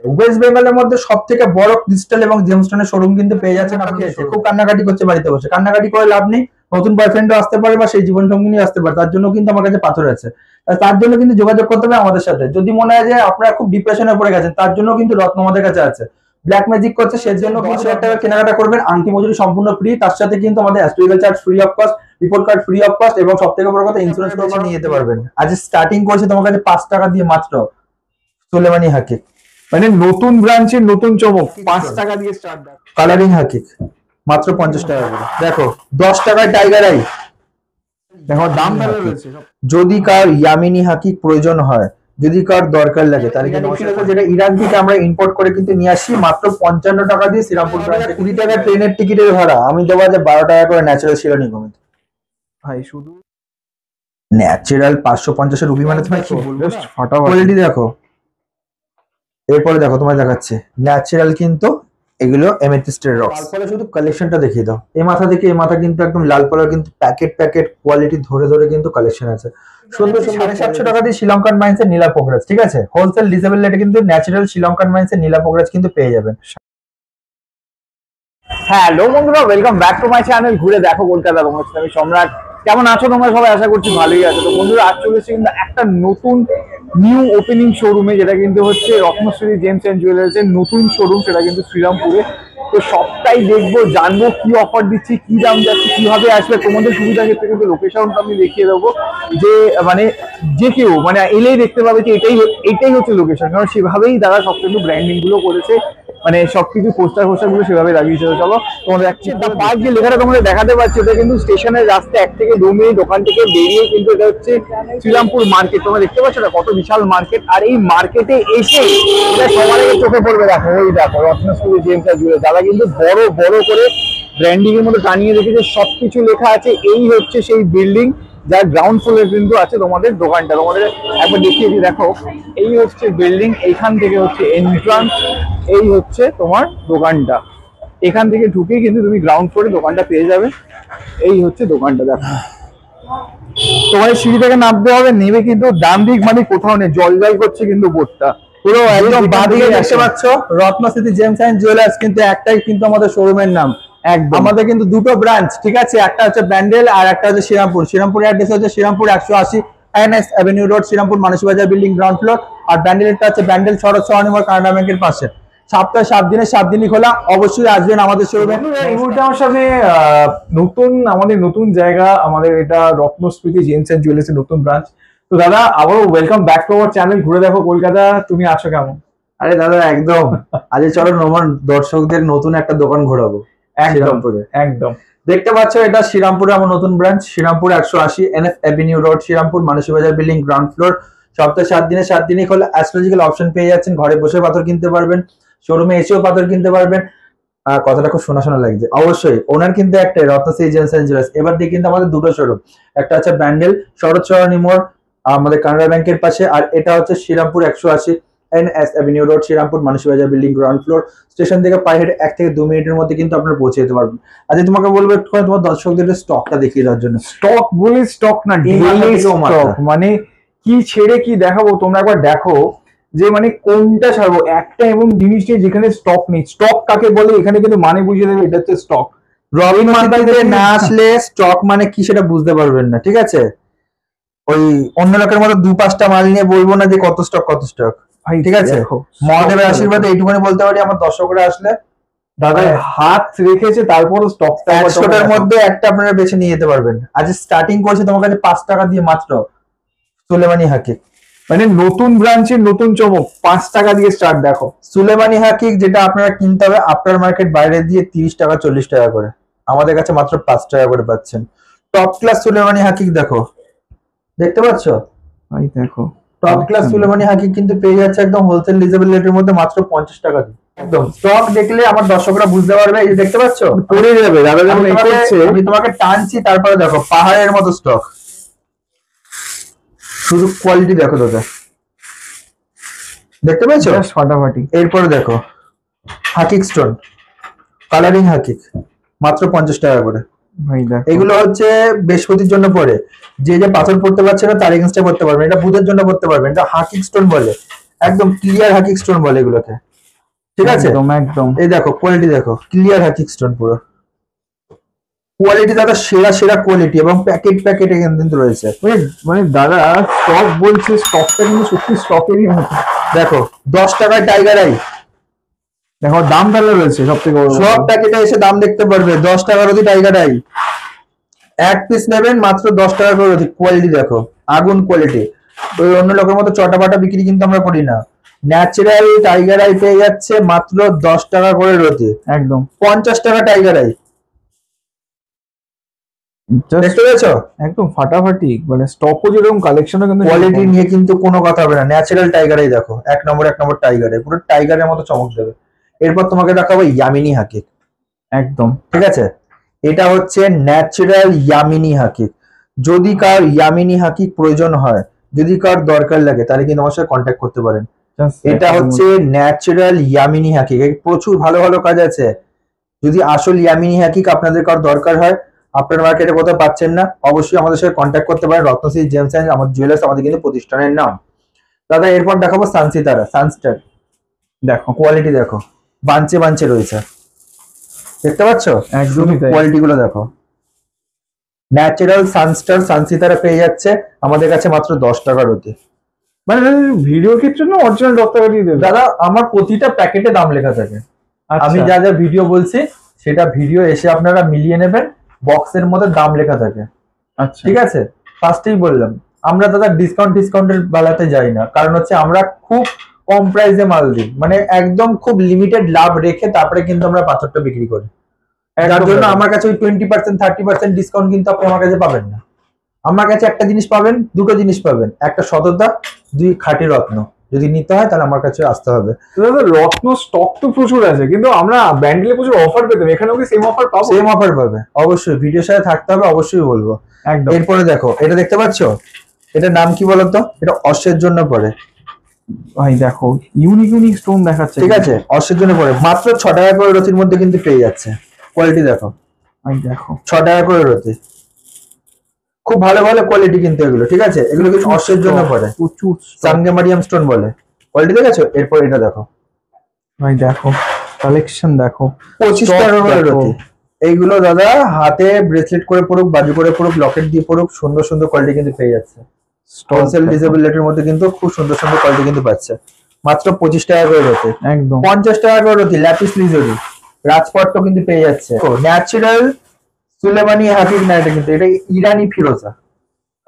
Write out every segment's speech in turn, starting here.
West বেঙ্গলের মধ্যে সব থেকে বড় ক্রিস্টাল এবং জেমস্টোনের শোরুম কিন্তু পেয়ে যাচ্ছেন আপনি এসে। খুব কান্নাকাটি করছে বাড়িতে বসে, কান্নাকাটি করে লাভ নেই। নতুন বয়ফ্রেন্ডও আসতে পারে বা সেই জীবন সঙ্গিনী আসতে পারে, তার জন্য কিন্তু আমার কাছে পাথর আছে। তার জন্য কিন্তু যোগাযোগ করতে হবে আমাদের সাথে। যদি মনে হয় যে আপনারা খুব ডিপ্রেশনে পড়ে গেছেন, তার জন্য কিন্তু রত্ন আমাদের কাছে আছে। ব্ল্যাক ম্যাজিক করছে সেই জন্য 10,000 টাকা কেনাকাটা করবেন, আংটি মজুরি সম্পূর্ণ ফ্রি, তার সাথে কিন্তু আমাদের astrological charge free of cost, report card free of cost, এবং সব থেকে বড় কথা ইন্স্যুরেন্স করে নিয়ে যেতে পারবেন। আজ স্টার্টিং করছে তোমার কাছে 5 টাকা দিয়ে মাত্র সুলেমানি হাকিক, মানে নতুন ব্রাঞ্চের নতুন চমক 5 টাকা দিয়ে স্টার্ট। কালারিং হাকিক মাত্র 50 টাকা করে। দেখো 10 টাকায় টাইগার আই, দেখো দাম ভালো রয়েছে। যদি কার ইয়ামিনী হাকিক প্রয়োজন হয়, যদি কার দরকার লাগে, তাহলে যেটা ইরান থেকে আমরা ইম্পোর্ট করে কিন্তু নিয়ে আসি মাত্র 55 টাকা দিয়ে শ্রীরামপুর ব্রাঞ্চে। 20 টাকা ট্রেনের টিকিটের ভাড়া, আমি দেবো যে 12 টাকা করে ন্যাচারাল শিরানি কমে। ভাই শুধু ন্যাচারাল 550 রুপি মানে তোমায় কি বলবো, ফাটাফাটি কোয়ালিটি দেখো। এরপরে দেখো তোমায় দেখাচ্ছে ন্যাচারাল কিন্তু এগুলো এমেথিস্টের রক। তারপরে শুধু কালেকশনটা দেখিয়ে দাও। এই মাথা থেকে এই মাথা কিন্তু একদম লাল পালার, কিন্তু প্যাকেট কোয়ালিটি ধরে ধরে কিন্তু কালেকশন আছে। সুন্দর সুন্দর 750 টাকা দিয়ে শ্রীলঙ্কান মাইন্সের নীলা পোকরাজ, ঠিক আছে, হোলসেল ডিসেবল রেটে কিন্তু ন্যাচারাল শ্রীলঙ্কান মাইন্সের নীলা পোকরাজ কিন্তু পেয়ে যাবেন। হ্যালো বন্ধুরা, welcome back to my channel ঘুরে দেখো কলকাতা। তোমার সাথে আমি সম্রাট। কেমন আছো তোমরা সবাই? আশা করছি ভালোই আছো। তো বন্ধুরা আজ চলেছে কিন্তু একটা নতুন নিউ ওপেনিং শোরুমে, যেটা কিন্তু হচ্ছে রত্নশ্রী জেমস এন্ড জুয়েলার্স এর নতুন শোরুম, সেটা কিন্তু শ্রীরামপুরে। তো সবটাই দেখবো, জানবো কি অফার দিচ্ছি, কি দাম যাচ্ছে, কিভাবে আসবে, তোমাদের সুবিধার ক্ষেত্রে কিন্তু লোকেশনটা আমি দেখিয়ে দেবো, যে মানে যে কেউ মানে এলেই দেখতে পাবে যে এটাই হচ্ছে লোকেশন। কারণ সেভাবেই তারা সব কিন্তু ব্র্যান্ডিং গুলো করেছে, মানে সবকিছু পোস্টার গুলো সেভাবে লাগিয়েছে। চলো তোমাদের পার্ক যে লেখাটা তোমাদের দেখাতে পাচ্ছি, ওটা কিন্তু স্টেশনের রাস্তা 1 থেকে 2 মিনিট ওখান থেকে বেরিয়ে কিন্তু এটা হচ্ছে শ্রীরামপুর মার্কেট। তোমরা দেখতে পাচ্ছ এটা কত বিশাল মার্কেট, আর এই মার্কেটে এসে এটা সবার আগে চোখে পড়বে। দেখো ওই দেখো রত্নশ্রী জেমস এন্ড জুয়েলার্স, তারা কিন্তু বড় বড় করে ব্র্যান্ডিং এর মধ্যে টানিয়ে রেখেছে, সবকিছু লেখা আছে। এই হচ্ছে সেই বিল্ডিং যার গ্রাউন্ড ফ্লোরে কিন্তু আছে তোমাদের দোকানটা। তোমাদের একবার দেখিয়ে দিই, দেখো এই হচ্ছে বিল্ডিং, এইখান থেকে হচ্ছে এন্ট্রান্স, এই হচ্ছে তোমার দোকানটা। এখান থেকে ঢুকেই কিন্তু তুমি গ্রাউন্ড ফ্লোরে দোকানটা পেয়ে যাবে। এই হচ্ছে দোকানটা, দেখো তোমার সিঁড়ি থেকে নামতে হবে, নেমে কিন্তু ডান দিক মানে কোথাও নেই, জল করছে কিন্তু বোর্ডটা পুরো একদম বাদিকে দেখতে পাচ্ছ রত্নশ্রী জেমস এন্ড জুয়েলার্স, কিন্তু একটাই কিন্তু আমাদের শোরুমের নাম। আমাদের কিন্তু দুটো ব্রাঞ্চ, ঠিক আছে, একটা হচ্ছে ব্যান্ডেল আর একটা হচ্ছে শ্রীরামপুর। শ্রীরামপুর অ্যাড্রেস হচ্ছে Serampore 180 NS avenue road, Serampore Manasi Bazar building ground floor. আর ব্যান্ডেলটা হচ্ছে ব্যান্ডেল শরৎ সরণিমর কানাডা ব্যাংকের পাশে। সপ্তাহে 7 দিনে 7 দিনই খোলা, অবশ্যই আসবেন আমাদের শোরুমে। এই মুহূর্তে আমার সাথে আমাদের নতুন জায়গা, আমাদের এটা রত্নস্মৃতি জেমস এন্ড জুয়েলার্স এর নতুন ব্রাঞ্চ। তো দাদা আবারও welcome back to our channel ঘুরে দেখো কলকাতা। তুমি আছো কেমন? আরে দাদা একদম, আজ চলো আমার দর্শকদের নতুন একটা দোকান ঘোরাবো শ্রীরামপুরে। একদম দেখতে পাচ্ছ এটা শ্রীরামপুরে আমার নতুন branch, Serampore 180 NF avenue road, Serampore Manasi Bazar building ground floor. সপ্তাহে 7 দিনে 7 দিনই খোলা। অ্যাস্ট্রোলজিক্যাল অপশন পেয়ে যাচ্ছেন, ঘরে বসে পাথর কিনতে পারবেন, শোরুমে এসেও পাথর কিনতে পারবেন। কথাটা খুব শোনা শোনা লাগছে, অবশ্যই ওনার কিন্তু একটাই রত্নশ্রী জেমস এন্ড জুয়েলার্স। এবার দিয়ে কিন্তু আমাদের দুটো শোরুম, একটা হচ্ছে ব্যান্ডেল শরৎ সরণি মোড় আমাদের কানাডা ব্যাংকের পাশে, আর এটা হচ্ছে Serampore 180 NS avenue road, Serampore Manasi Bazar building ground floor. Station থেকে পায়ে হেঁটে 1 থেকে 2 মিনিটের মধ্যে কিন্তু আপনারা পৌঁছে যেতে পারবেন। আজকে তোমাকে বলবো একটুখানি তোমার দর্শকদের স্টকটা দেখিয়ে দেওয়ার জন্য। স্টক বলে স্টক না, ডেইলি স্টক, মানে কি ছেড়ে কি দেখাবো তোমরা একবার দেখো, যে মানে কোনটা ছাড়বো। একটা এবং জিনিস নিয়ে যেখানে স্টক নেই, স্টক কাকে বলে এখানে কিন্তু মানে বুঝিয়ে দেবে, এটা হচ্ছে স্টক। রবিন মার্কেটে না আসলে স্টক মানে কি সেটা বুঝতে পারবেন না, ঠিক আছে। ওই অন্য লোকের মতো 2-5টা মাল নিয়ে বলবো না যে কত স্টক, ঠিক আছে। মহাদেবের আশীর্বাদে এইটুকুনি বলতে পারি, আমার দর্শকরা আসলে দাদা হাত রেখেছে, তারপরও স্টকটা 100টার মধ্যে একটা আপনারা বেছে নিয়ে যেতে পারবেন। আজ স্টার্টিং করছে তোমার কাছে 5 টাকা দিয়ে মাত্র সুলেমানি হাকিক, মানে নতুন ব্রাঞ্চের নতুন চমক 5 টাকা দিয়ে স্টার্ট। দেখো সুলেমানি হাকিক, যেটা আপনারা কিনতে হবে আফটার মার্কেট বাইরে দিয়ে 30 টাকা 40 টাকা করে, আমাদের কাছে মাত্র 5 টাকা করে পাচ্ছেন। টপ ক্লাস সুলেমানি হাকিক দেখো, দেখতে পাচ্ছ ভাই, দেখো টপ ক্লাস সুলেমানি হাকিক কিন্তু পেয়ে যাচ্ছে একদম হোলসেল ডিসেবল রেটের মধ্যে মাত্র 50 টাকা দিয়ে। একদম স্টক দেখলে আমার দর্শকরা বুঝতে পারবে। এই যে দেখতে পাচ্ছ পড়ে যাবে দাদা, যখন আমি তোমাকে টানছি, তারপরে দেখো পাহাড়ের মতো স্টক, শুধু কোয়ালিটি দেখো দাদা, দেখতে পেয়েছো ফাটাফাটি। এরপরে দেখো হাকিক স্টোন, কালারিং হাকিক মাত্র 50 টাকা করে। এগুলো হচ্ছে বৃহস্পতির জন্য পরে, যে যে পাথর পড়তে পারছে না তার এগেইনস্টে পড়তে পারবেন। এটা বুধের জন্য পড়তে পারবেন, এটা হাকিক স্টোন বলে, একদম ক্লিয়ার হাকিক স্টোন বলে এগুলোকে। ঠিক আছে, একদম একদম। এই দেখো কোয়ালিটি দেখো, ক্লিয়ার হ্যাকিং স্টোন পুরো কোয়ালিটি দাদা, সেরা সেরা কোয়ালিটি এবং প্যাকেট প্যাকেটে কিন্তু রয়েছে। মানে মানে দাদা স্টক বলছে, স্টকটা কিন্তু সত্যি স্টকেরই মতো। দেখো 10 টাকায় টাইগার আই, দেখো দাম তাহলে রয়েছে সব থেকে বড় সব কথা। প্যাকেটে এসে দাম দেখতে পারবে, 10 টাকার অতি টাইগার আই, এক পিস নেবেন মাত্র 10 টাকা করে অতি। কোয়ালিটি দেখো, আগুন কোয়ালিটি। ওই অন্য লোকের মতো চটাপাটা বিক্রি কিন্তু আমরা করি না। ন্যাচারাল টাইগার আই পেয়ে যাচ্ছে মাত্র 10 টাকা করে রতি, একদম 50 টাকা টাইগার আই। Just দেখতে পেয়েছো? একদম ফাটাফাটি, মানে স্টকও যেরকম, কালেকশনও কিন্তু কোয়ালিটি নিয়ে কিন্তু কোনো কথা হবে না। ন্যাচারাল টাইগার আই দেখো, এক নম্বর টাইগার আই, পুরো টাইগারের মতো চমক দেবে। এরপর তোমাকে দেখাবো ইয়ামিনী হাকিক। একদম। ঠিক আছে, এটা হচ্ছে ন্যাচারাল ইয়ামিনী হাকিক। যদি কার ইয়ামিনী হাকিক প্রয়োজন হয়, যদি কার দরকার লাগে, তাহলে কিন্তু আমার সাথে কন্ট্যাক্ট করতে পারেন। এটা হচ্ছে ন্যাচারাল ইয়ামিনী হাকিক, এর প্রচুর ভালো ভালো কাজ আছে। যদি আসল ইয়ামিনী হাকিক আপনাদের কার দরকার হয়, আপনার মার্কেটে কোথাও পাচ্ছেন না, অবশ্যই আমাদের সাথে কন্ট্যাক্ট করতে পারেন। রত্নশ্রী জেমস অ্যান্ড আমাদের জুয়েলার্স আমাদের কিন্তু প্রতিষ্ঠানের নাম। দাদা এরপর দেখাবো সানসিতারা, সানস্টার। দেখো কোয়ালিটি দেখো, বাঞ্চে বাঞ্চে রয়েছে, দেখতে পাচ্ছ? একদমই তাই। কোয়ালিটি গুলো দেখো, ন্যাচারাল সানস্টার সানসিতারা পেয়ে যাচ্ছে আমাদের কাছে মাত্র 10 টাকার অতি। মানে ভিডিওর ক্ষেত্রে না অরিজিনাল ডক্টর দিয়ে দেবে দাদা আমার প্রতিটা প্যাকেটে দাম লেখা থাকে। আচ্ছা। আমি যা যা ভিডিও বলছি সেটা ভিডিও এসে আপনারা মিলিয়ে নেবেন, বক্সের মধ্যে দাম লেখা থাকে। আচ্ছা ঠিক আছে, ফার্স্টেই বললাম আমরা দাদা ডিসকাউন্টের বেলাতে যাই না, কারণ হচ্ছে আমরা খুব কম প্রাইসে মাল দিই, মানে একদম খুব লিমিটেড লাভ রেখে তারপরে কিন্তু আমরা পাথরটা বিক্রি করি। যার জন্য আমার কাছে ওই 20% 30% ডিসকাউন্ট কিন্তু আপনি আমার কাছে পাবেন না। আমার কাছে একটা জিনিস পাবেন, দুটো জিনিস পাবেন, একটা সততা, দুই খাঁটি রত্ন। যদি নিতে হয় তাহলে আমার কাছে আসতে হবে। তো দাদা রত্ন স্টক তো প্রচুর আছে, কিন্তু আমরা ব্যান্ডেলে প্রচুর অফার পেতাম, এখানেও কি সেম অফার পাবো? সেম অফার পাবে অবশ্যই, ভিডিওর সাথে থাকতে হবে, অবশ্যই বলবো। একদম। এরপরে দেখো, এটা দেখতে পাচ্ছো, এটার নাম কি বলতো? এটা অশ্বের জন্য পড়ে। ভাই দেখো ইউনিক স্টোন দেখাচ্ছে। ঠিক আছে, অশ্বের জন্য পড়ে, মাত্র 6 টাকা করে রতির মধ্যে কিন্তু পেয়ে যাচ্ছে। কোয়ালিটি দেখো, ভাই দেখো 6 টাকা করে রতি, খুব ভালো ভালো কোয়ালিটি কিন্তু এগুলো। ঠিক আছে, এগুলো কিন্তু অশ্বের জন্য পড়ে, প্রচুর stock। সানগেমারিয়াম স্টোন বলে। কোয়ালিটি দেখেছো? এরপর এটা দেখো, ভাই দেখো কালেকশন দেখো, 25 Stock টাকা করে দেখো। রতি। এইগুলো দাদা হাতে ব্রেসলেট করে পড়ুক, বাজু করে পড়ুক, লকেট দিয়ে পড়ুক, সুন্দর সুন্দর কোয়ালিটি কিন্তু পেয়ে যাচ্ছে। হোলসেল ডিসেবল রেটের মধ্যে কিন্তু খুব সুন্দর সুন্দর কোয়ালিটি কিন্তু পাচ্ছে, মাত্র 25 টাকা করে রতি। একদম 50 টাকা করে রতি ল্যাপিস লিজরি, রাজপট্ট কিন্তু পেয়ে যাচ্ছে। ন্যাচারাল সুলেমানি হাকিক না, এটা কিন্তু এটা ইরানি ফিরোজা।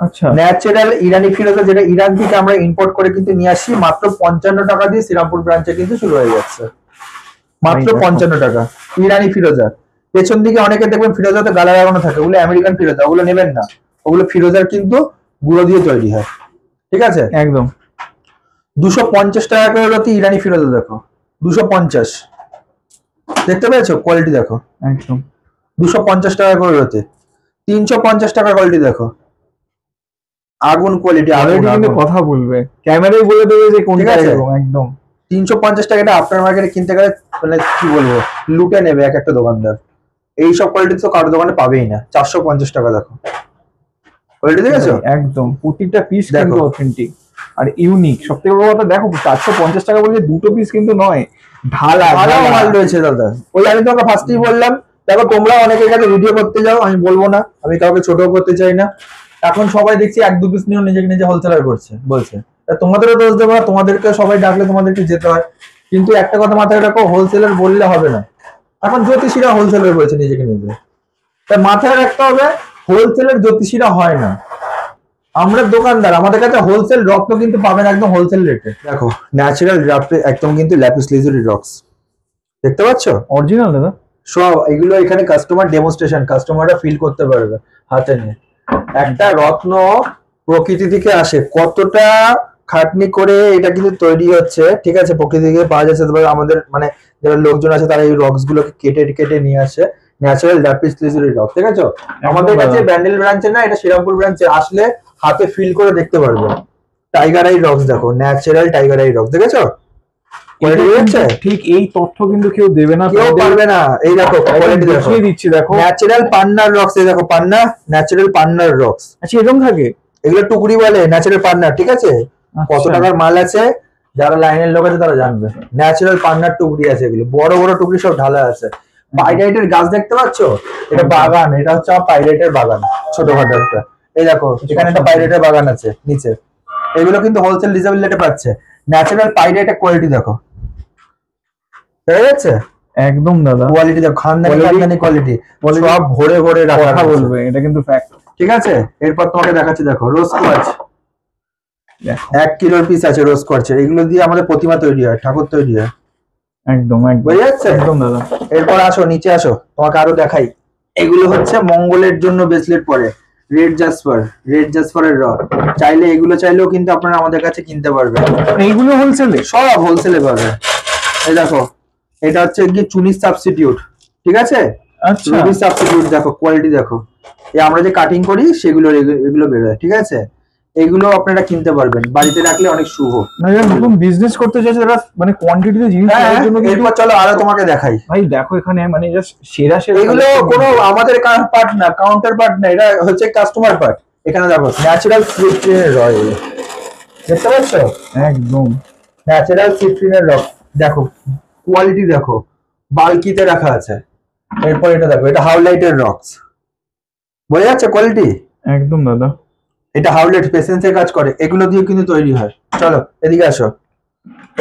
আচ্ছা ন্যাচারাল ইরানি ফিরোজা, যেটা ইরান থেকে আমরা ইম্পোর্ট করে কিন্তু নিয়ে আসি, মাত্র 55 টাকা দিয়ে শ্রীরামপুর ব্রাঞ্চে কিন্তু শুরু হয়ে যাচ্ছে, মাত্র 55 টাকা। ইরানি ফিরোজা, পেছন দিকে অনেকে দেখবেন ফিরোজাতে গালা লাগানো থাকে, ওগুলো আমেরিকান ফিরোজা, ওগুলো নেবেন না। ওগুলো ফিরোজার কিন্তু গুঁড়ো দিয়ে তৈরি হয়। ঠিক আছে, একদম 250 টাকা করে রতি ইরানি ফিরোজা দেখো, 250। দেখতে পেয়েছো? কোয়ালিটি দেখো, একদম 250 টাকা করে রতি। 350 টাকার কোয়ালিটি দেখো, আগুন কোয়ালিটি, অলরেডি কিন্তু আগুন। কথা বলবে, ক্যামেরায় বলে দেবে যে কোনটা। ঠিক আছে। এরকম একদম 350 টাকা, এটা আপনার মার্কেটে কিনতে গেলে মানে কি বলবো, লুটে নেবে এক একটা দোকানদার। এইসব কোয়ালিটি তো কারো দোকানে পাবেই না। 450 টাকা দেখো, কোয়ালিটি দেখেছো? একদম প্রত্যেকটা পিস দেখো। কিন্তু অথেন্টিক আর ইউনিক। সবথেকে বড় কথা দেখো 450 টাকা বলে দুটো পিস কিন্তু নয়, ঢালা ভালো ঢালা। মাল রয়েছে দাদা। ওই আমি তোমাকে ফার্স্টেই বললাম, দেখো তোমরা অনেকের কাছে ভিডিও করতে যাও, আমি বলবো না, আমি কাউকে ছোট করতে চাই না। এখন সবাই দেখছি 1-2 পিস নিয়েও নিজেকে নিজে হোলসেলার করছে, বলছে। তা তোমাদেরও দোষ দেবো না, তোমাদেরকে সবাই ডাকলে তোমাদেরকে যেতে হয়। কিন্তু একটা কথা মাথায় রাখো, হোলসেলার বললে হবে না। এখন জ্যোতিষীরা হোলসেলার বলছে নিজেকে নিজে, তাই মাথায় রাখতে হবে হোলসেলার জ্যোতিষীরা হয় না, আমরা দোকানদার। আমাদের কাছে হোলসেল রত্ন কিন্তু পাবেন একদম হোলসেল রেটে। দেখো ন্যাচারাল ড্রাফটে একদম কিন্তু ল্যাপিস লিজুরি রক্স, দেখতে পাচ্ছ? অরিজিনাল দাদা সব এগুলো এখানে কাস্টমার ডেমনস্ট্রেশন, কাস্টমাররা ফিল করতে পারবে হাতে নিয়ে। একটা রত্ন প্রকৃতি থেকে আসে, কতটা খাটনি করে এটা কিন্তু তৈরি হচ্ছে। ঠিক আছে, প্রকৃতি থেকে পাওয়া যাচ্ছে, তারপরে আমাদের মানে যারা লোকজন আছে তারা এই রক্স গুলোকে কেটে কেটে নিয়ে আসে, ন্যাচারাল ল্যাপিস লিজুরি রক্স। ঠিক আছে, আমাদের কাছে ব্যান্ডেল ব্রাঞ্চে না, এটা শ্রীরামপুর ব্রাঞ্চে আসলে হাতে ফিল করে দেখতে পারবে। টাইগার আই রক্স দেখো, ন্যাচারাল টাইগার আই রক্স, দেখেছো? কোয়ালিটি দেখছে? ঠিক এই তথ্য কিন্তু কেউ দেবে না, কেউ পারবে না। এই দেখো কোয়ালিটি দেখো, দেখিয়ে দিচ্ছি দেখো। ন্যাচারাল পান্নার রক্স, এই দেখো পান্না, ন্যাচারাল পান্নার রক্স। আচ্ছা এরকম থাকে? এগুলো টুকরি বলে, ন্যাচারাল পান্নার। ঠিক আছে, কত আচ্ছা। টাকার মাল আছে যারা লাইনের লোক আছে তারা জানবে। ন্যাচারাল পান্নার টুকরি আছে, এগুলো বড় বড় টুকরি সব ঢালা আছে। পাইরাইটের গাছ দেখতে পাচ্ছ, এটা বাগান, এটা হচ্ছে আমার পাইরাইটের বাগান, ছোটখাটো একটা। এই দেখো এখানে একটা পাইরাইটের বাগান আছে নিচে। এগুলো কিন্তু হোলসেল রিজনেবল রেটে পাচ্ছে। ন্যাচারাল পাইরাইটের কোয়ালিটি দেখো, ঠিক আছে? একদম দাদা, কোয়ালিটি দেখো, খানদানি কোয়ালিটি, সব ভরে ভরে রাখা কথা আছে। বলবে, এটা কিন্তু ফ্যাক্ট। ঠিক আছে, এরপর তোমাকে দেখাচ্ছি, দেখো রোজ কোয়ার্টজ, 1 কিলোর পিস আছে রোজ কোয়ার্টজের। এগুলো দিয়ে আমাদের প্রতিমা তৈরি হয়, ঠাকুর তৈরি হয়। একদম একদম বুঝে যাচ্ছে? একদম দাদা। এরপর আসো নিচে আসো, তোমাকে আরো দেখাই। এগুলো হচ্ছে মঙ্গলের জন্য ব্রেসলেট পরে, রেড জাসপারের র। চাইলে এগুলো চাইলেও কিন্তু আপনারা আমাদের কাছে কিনতে পারবেন। এইগুলো হোলসেলে? সব হোলসেলে পাবে। এই দেখো, এটা হচ্ছে কি চুনি সাবস্টিটিউট, ঠিক আছে? আচ্ছা, রুবি সাবস্টিটিউট দেখো, কোয়ালিটি দেখো। এই আমরা যে কাটিং করি সেগুলো এগুলো বেরোয়, ঠিক আছে? এগুলো আপনারা কিনতে পারবেন, বাড়িতে রাখলে অনেক শুভ। মানে যারা নতুন বিজনেস করতে চাইছে তারা মানে কোয়ান্টিটিতে জিনিস নেওয়ার জন্য কিন্তু- এরপর চলো আরো তোমাকে দেখাই। ভাই দেখো এখানে মানে জাস্ট সেরা সেরা এগুলো কোনো আমাদের পার্ট না, কাউন্টার পার্ট না, এটা হচ্ছে কাস্টমার পার্ট। এখানে দেখো ন্যাচারাল সিট্রিনের রয়েল, দেখতে পাচ্ছ? একদম ন্যাচারাল সিট্রিনের রক দেখো, কোয়ালিটি দেখো, বালকিতে রাখা আছে। এরপর এটা দেখো, এটা হাউলাইটের রক্স, বোঝা যাচ্ছে কোয়ালিটি? একদম দাদা। এটা হাউলেট পেশেন্সের কাজ করে, এগুলো দিয়ে কিন্তু তৈরি হয়। চলো এদিকে আসো,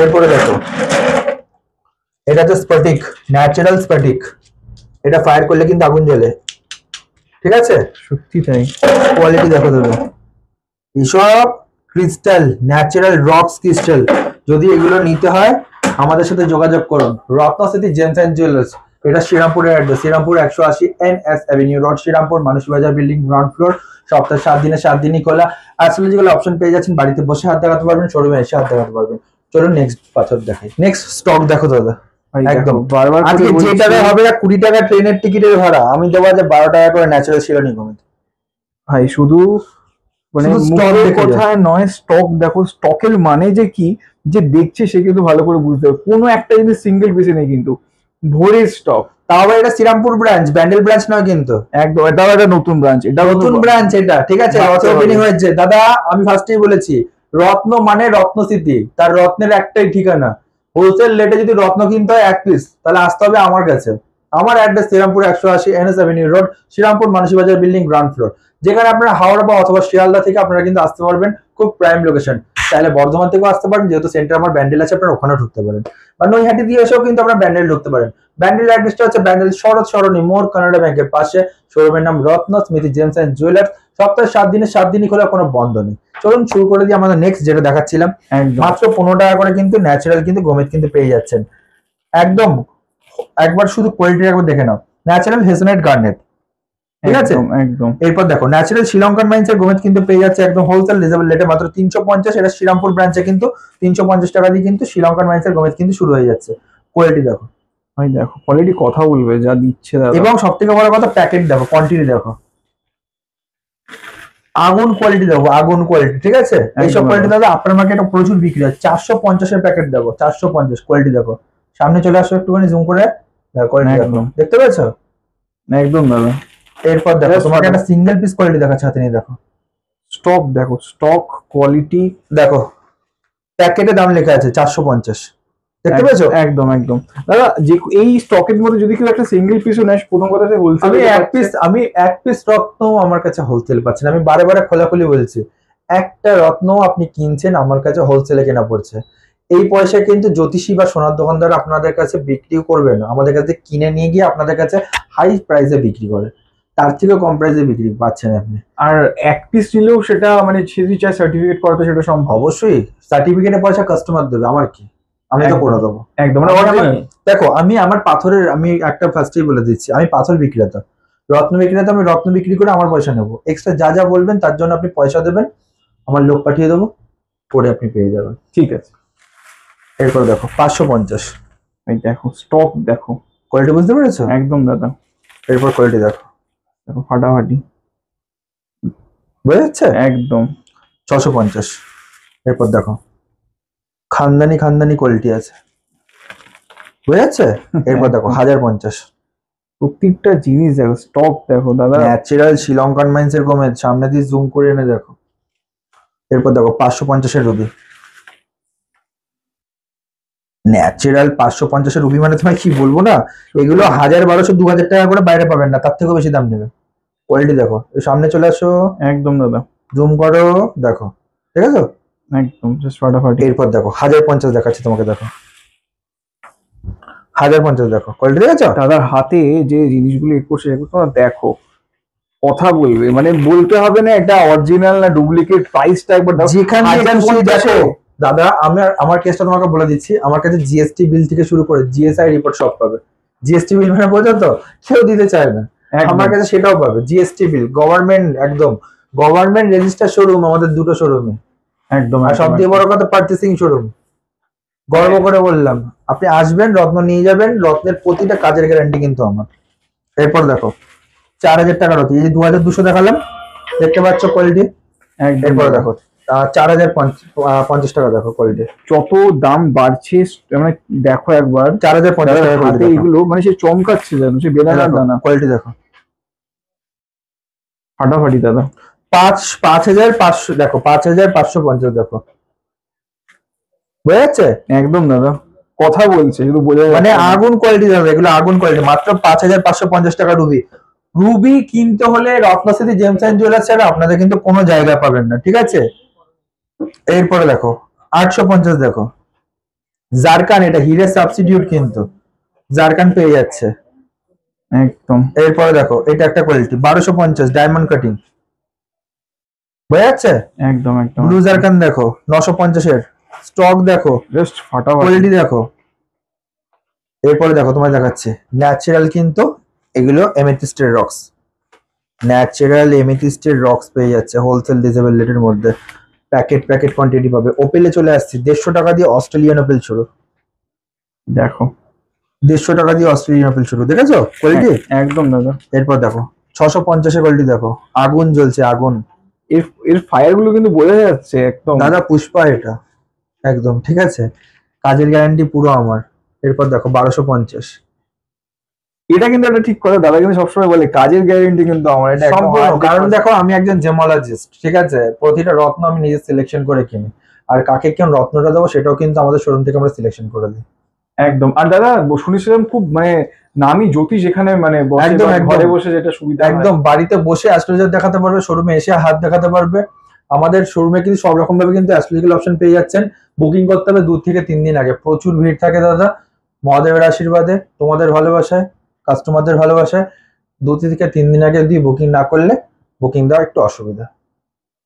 এরপরে দেখো, এটা হচ্ছে স্ফটিক, ন্যাচারাল স্ফটিক। এটা ফায়ার করলে কিন্তু আগুন জ্বলে, ঠিক আছে? সত্যি তাই। কোয়ালিটি দেখো দাদা, এইসব ক্রিস্টাল, ন্যাচারাল রক্স ক্রিস্টাল। যদি এগুলো নিতে হয় আমাদের সাথে যোগাযোগ করুন। রত্নস্মৃতি জেমস অ্যান্ড জুয়েলার্স, এটা শ্রীরামপুরের address, Serampore 180 NS avenue road, Serampore Manasi Bazar building, ground floor. সপ্তাহে 7 দিনে 7 দিনই খোলা। অ্যাস্ট্রোলজিক্যাল অপশন পেয়ে যাচ্ছেন, বাড়িতে বসে হাত দেখাতে পারবেন, শোরুমে এসে হাত দেখাতে পারবেন। চলুন নেক্সট পাথর দেখাই। নেক্সট স্টক দেখো দাদা, ভাই একদম দেখো, বারবার আজকে করে যে বলছি, টাকায় হবে না 20 টাকা ট্রেনের টিকিটের ভাড়া, আমি দেবো যে 12 টাকা করে ন্যাচারাল শিরোনি কমে। ভাই শুধু মানে শুধু stock মুখের দেখে কথায় নয়, স্টক দেখো, স্টকের মানে যে কি, যে দেখছে সে কিন্তু ভালো করে বুঝতে হবে। কোনো একটা জিনিস সিঙ্গেল পিসে নেই কিন্তু, ভোরের স্টক। তাও আবার এটা শ্রীরামপুর ব্রাঞ্চ, ব্যান্ডেল ব্রাঞ্চ নয় কিন্তু। একদম, এটাও একটা নতুন ব্রাঞ্চ, এটা নতুন ব্রাঞ্চ এটা, ঠিক আছে? ভাবতে ওপেনিং হবে। হয়েছে দাদা, আমি ফার্স্টেই বলেছি, রত্ন মানে রত্নস্মৃতি, তার রত্নের একটাই ঠিকানা। হোলসেল রেটে যদি রত্ন কিনতে হয় 1 পিস, তাহলে আসতে হবে আমার কাছে। আমার address Serampore 180 NS avenue road, Serampore Manasi Bazar building, ground floor. যেখানে আপনারা হাওড়া বা অথবা শিয়ালদা থেকে আপনারা কিন্তু আসতে পারবেন, খুব প্রাইম লোকেশন। চাইলে বর্ধমান থেকেও আসতে পারেন, যেহেতু সেন্টার আমার ব্যান্ডেল আছে, আপনারা ওখানেও ঢুকতে পারেন। বা নৈহাটি দিয়ে এসেও কিন্তু আপনারা ব্যান্ডেল ঢুকতে পারেন। ব্যান্ডেল অ্যাড্রেসটা হচ্ছে ব্যান্ডেল শরৎ সরণি মোড়, কানাডা ব্যাংকের পাশে। শোরুমের নাম রত্ন স্মৃতি জেমস অ্যান্ড জুয়েলার্স। সপ্তাহে 7 দিনে 7 দিনই খোলা, কোনো বন্ধ নেই। চলুন শুরু করে দিই আমাদের নেক্সট যেটা দেখাচ্ছিলাম। একদম মাত্র 15 টাকা করে কিন্তু ন্যাচারাল কিন্তু গোমেদ কিন্তু পেয়ে যাচ্ছেন। একদম একবার শুধু কোয়ালিটি একবার দেখে নাও, ন্যাচারাল হেজেলনাট গার্নেট, ঠিক আছে? একদম একদম এরপর দেখো ন্যাচারাল শ্রীলঙ্কান মাইন্সের গোমেদ কিন্তু পেয়ে যাচ্ছে একদম হোলসেল রিজনেবল রেটে, মাত্র 350। এটা শ্রীরামপুর ব্রাঞ্চে কিন্তু 350 টাকা দিয়ে কিন্তু শ্রীলঙ্কান মাইন্সের গোমেদ কিন্তু শুরু হয়ে যাচ্ছে। কোয়ালিটি দেখো, ভাই দেখো, কোয়ালিটি কথা বলবে, যা দিচ্ছে দাদা। এবং সব থেকে বড় কথা প্যাকেট দেখো, কোয়ান্টিটি দেখো, আগুন কোয়ালিটি দেখো, আগুন কোয়ালিটি, ঠিক আছে? এইসব একদম। কোয়ালিটি দাদা আপনার মার্কেটে প্রচুর বিক্রি হয়। 450 এর প্যাকেট দেখো, 450 কোয়ালিটি দেখো। সামনে চলে আসো একটুখানি জুম করে, দেখো কোয়ালিটি দেখো, একদম। দেখতে পেয়েছো? একদম দাদা। এরপর দেখো Yes, তোমাকে দাদা। একটা সিঙ্গেল পিস কোয়ালিটি দেখাচ্ছি, হাতে নিয়ে দেখো, স্টক দেখো, স্টক কোয়ালিটি দেখো প্যাকেটে দাম লেখা আছে 450, দেখতে পেয়েছো? একদম একদম দাদা। যে এই স্টকের মধ্যে যদি কেউ একটা সিঙ্গেল পিসও নেয়, প্রথম কথা সে হোলসেল। আমি এক পিস রত্ন আমার কাছে হোলসেল পাচ্ছেন, আমি বারে বারে খোলাখুলি বলছি। একটা রত্ন আপনি কিনছেন আমার কাছে হোলসেলে কেনা পড়ছে। এই পয়সা কিন্তু জ্যোতিষী বা সোনার দোকানদার আপনাদের কাছে বিক্রিও করবে না, আমাদের কাছে কিনে নিয়ে গিয়ে আপনাদের কাছে হাই প্রাইসে বিক্রি করে, তার থেকে কম প্রাইসে বিক্রি পাচ্ছেন আপনি। আর এক পিস নিলেও সেটা মানে সে যদি চায় সার্টিফিকেট করাতে, সেটা সম্ভব। অবশ্যই সার্টিফিকেটের পয়সা কাস্টমার দেবে, আমার কি, আমি তো একদম। করে দেবো। একদম মানে আমার original। দেখো আমি আমার পাথরের, আমি একটা ফার্স্টেই বলে দিচ্ছি, আমি পাথর বিক্রেতা, রত্ন বিক্রেতা। আমি রত্ন বিক্রি করে আমার পয়সা নেবো, এক্সট্রা যা যা বলবেন তার জন্য আপনি পয়সা দেবেন, আমার লোক পাঠিয়ে দেবো, পরে আপনি পেয়ে যাবেন। ঠিক আছে। এরপর দেখো 550, এই দেখো স্টক দেখো, কোয়ালিটি বুঝতে পেরেছো? একদম দাদা। এরপর কোয়ালিটি দেখো, দেখো ফাটাফাটি, বুঝা যাচ্ছে? একদম 650। এরপর দেখো খানদানি খানদানি কোয়ালিটি আছে, বুঝা যাচ্ছে? এরপর দেখো 1050, প্রত্যেকটা জিনিস দেখো, স্টক দেখো দাদা। ন্যাচারাল শ্রীলঙ্কান মাইন্সের গমের, সামনে দিয়ে জুম করে এনে দেখো। এরপর দেখো 550 এর রুবি, ন্যাচারাল 550 রুবি মানে তোমায় কি বলবো না, এগুলো 1000, 1200, 2000 টাকা করে বাইরে পাবেন না, তার থেকেও বেশি দাম নেবে। কোয়ালিটি দেখো, এই সামনে চলে আসো, একদম দাদা, জুম করো, দেখো, ঠিক আছে। একদম জাস্ট ফাটাফাটি। এরপর দেখো 1050 দেখাচ্ছি তোমাকে, দেখো 1050 দেখো, কোয়ালিটি দেখেছো? দাদার হাতে যে জিনিসগুলো এ করছে এগুলো তোমরা দেখো, কথা বলবে মানে বলতে হবে না এটা অরিজিনাল না ডুপ্লিকেট, প্রাইসটা একবার দেখো। যেখানে খুশি 1050 দেখো দাদা, আমার কেসটা তোমাকে বলে দিচ্ছি, আমার কাছে জিএসটি বিল থেকে শুরু করে জিএসআই রিপোর্ট সব পাবে। জিএসটি বিল মানে বোঝো তো, কেউ দিতে চায় না, একদম। আমার কাছে সেটাও পাবে। জিএসটি বিল, গভর্নমেন্ট, একদম গভর্নমেন্ট রেজিস্টার শোরুম আমাদের দুটো শোরুমে, একদম আর সব থেকে বড় কথা পার্চেসিং শোরুম। গর্ব করে বললাম, আপনি আসবেন, রত্ন নিয়ে যাবেন, রত্নের প্রতিটা কাজের গ্যারান্টি কিন্তু আমার। এরপর দেখো 4000 টাকা রতি, এই যে 2200 দেখালাম, দেখতে পাচ্ছ কোয়ালিটি। একদম। এরপর দেখো 4050 টাকা, দেখো কোয়ালিটি। যত দাম বাড়ছে মানে দেখো একবার 4050 টাকা হাতে এগুলো মানে সে চমকাচ্ছে যেন, সে বেদানার দানা। কোয়ালিটি দেখো, ফাটাফাটি দাদা। 5500 দেখো, 5550 দেখো, বোঝা যাচ্ছে? একদম দাদা, কথা বলছে শুধু বোঝা মানে যাচ্ছে না। আগুন কোয়ালিটি দাদা, এগুলো আগুন কোয়ালিটি, মাত্র 5550 টাকা রুবি। রুবি কিনতে হলে রত্নশ্রী জেমস অ্যান্ড জুয়েলার্স ছাড়া আপনাদের কিন্তু কোনো জায়গা পাবেন না, ঠিক আছে। এরপরে দেখো 850 দেখো, জারকান, এটা হিরের সাবস্টিটিউট কিন্তু, জারকান পেয়ে যাচ্ছে। একদম। এরপরে দেখো এটা একটা কোয়ালিটি 1250 ডায়মন্ড কাটিং, বোঝা যাচ্ছে? একদম একদম। ব্লু জারকান দেখো 950 এর স্টক, দেখো জাস্ট ফাটাফাটি। কোয়ালিটি দেখো। এরপরে দেখো তোমায় দেখাচ্ছে ন্যাচারাল কিন্তু, এগুলো এমেথিস্টের রক্স, ন্যাচারাল এমেথিস্টের রক্স পেয়ে যাচ্ছে হোলসেল ডিজেবল রেটের মধ্যে, প্যাকেট কোয়ান্টিটি পাবে। ওপেলে চলে আসছি 150 টাকা দিয়ে অস্ট্রেলিয়ান ওপেল শুরু, দেখো 150 টাকা দিয়ে অস্ট্রেলিয়ান ওপেল শুরু, দেখেছো কোয়ালিটি? একদম দাদা। এরপর দেখো 650 এর কোয়ালিটি দেখো, আগুন জ্বলছে আগুন, এর এর ফায়ার গুলো কিন্তু বোঝা যাচ্ছে একদম। দাদা পুষ্পা এটা, একদম ঠিক আছে, কাজের গ্যারান্টি পুরো আমার। এরপর দেখো 1250, এটা কিন্তু একটা ঠিক কথা, দাদা কিন্তু সবসময় বলে কাজের গ্যারান্টি কিন্তু আমার, এটা একদম সম্পূর্ণ। 100%। কারণ দেখো আমি একজন জেমোলজিস্ট, ঠিক আছে, প্রতিটা রত্ন আমি নিজে সিলেকশন করে কিনি, আর কাকে কেমন রত্নটা দেবো সেটাও কিন্তু আমাদের শোরুম থেকে আমরা সিলেকশন করে দিই। একদম। আর দাদা শুনেছিলাম খুব মানে নামি জ্যোতিষ এখানে মানে বসে একদম, বা একদম। ঘরে বসে যেটা সুবিধা হয়। একদম বাড়িতে বসে অ্যাস্ট্রোলজার দেখাতে পারবে, শোরুমে এসে হাত দেখাতে পারবে। আমাদের শোরুমে কিন্তু সব রকম ভাবে কিন্তু অ্যাস্ট্রোলজিক্যাল অপশন পেয়ে যাচ্ছেন। বুকিং করতে হবে 2 থেকে 3 দিন আগে, প্রচুর ভিড় থাকে দাদা। মহাদেবের আশীর্বাদে, তোমাদের ভালোবাসায়, কাস্টমারদের ভালোবাসায় 2 থেকে 3 দিন আগে যদি বুকিং না করলে বুকিং দেওয়া একটু অসুবিধা।